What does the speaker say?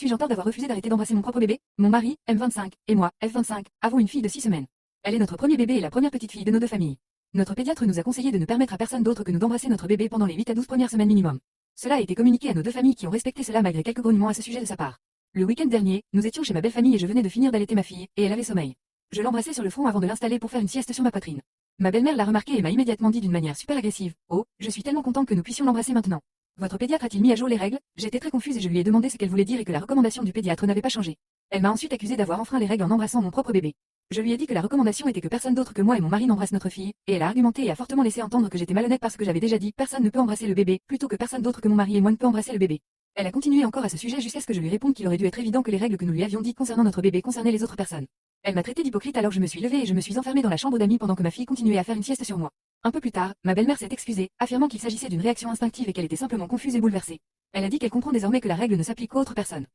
Suis-je en tort d'avoir refusé d'arrêter d'embrasser mon propre bébé? Mon mari, M25, et moi, F25, avons une fille de 6 semaines. Elle est notre premier bébé et la première petite fille de nos deux familles. Notre pédiatre nous a conseillé de ne permettre à personne d'autre que nous d'embrasser notre bébé pendant les 8 à 12 premières semaines minimum. Cela a été communiqué à nos deux familles qui ont respecté cela malgré quelques grognements à ce sujet de sa part. Le week-end dernier, nous étions chez ma belle famille et je venais de finir d'allaiter ma fille, et elle avait sommeil. Je l'embrassais sur le front avant de l'installer pour faire une sieste sur ma poitrine. Ma belle-mère l'a remarqué et m'a immédiatement dit d'une manière super agressive: Oh, je suis tellement contente que nous puissions l'embrasser maintenant. Votre pédiatre a-t-il mis à jour les règles? J'étais très confuse et je lui ai demandé ce qu'elle voulait dire et que la recommandation du pédiatre n'avait pas changé. Elle m'a ensuite accusé d'avoir enfreint les règles en embrassant mon propre bébé. Je lui ai dit que la recommandation était que personne d'autre que moi et mon mari n'embrasse notre fille, et elle a argumenté et a fortement laissé entendre que j'étais malhonnête parce que j'avais déjà dit personne ne peut embrasser le bébé, plutôt que personne d'autre que mon mari et moi ne peut embrasser le bébé. Elle a continué encore à ce sujet jusqu'à ce que je lui réponde qu'il aurait dû être évident que les règles que nous lui avions dites concernant notre bébé concernaient les autres personnes. Elle m'a traité d'hypocrite alors je me suis levée et je me suis enfermée dans la chambre d'amis pendant que ma fille continuait à faire une sieste sur moi. Un peu plus tard, ma belle-mère s'est excusée, affirmant qu'il s'agissait d'une réaction instinctive et qu'elle était simplement confuse et bouleversée. Elle a dit qu'elle comprend désormais que la règle ne s'applique qu'aux autres personnes.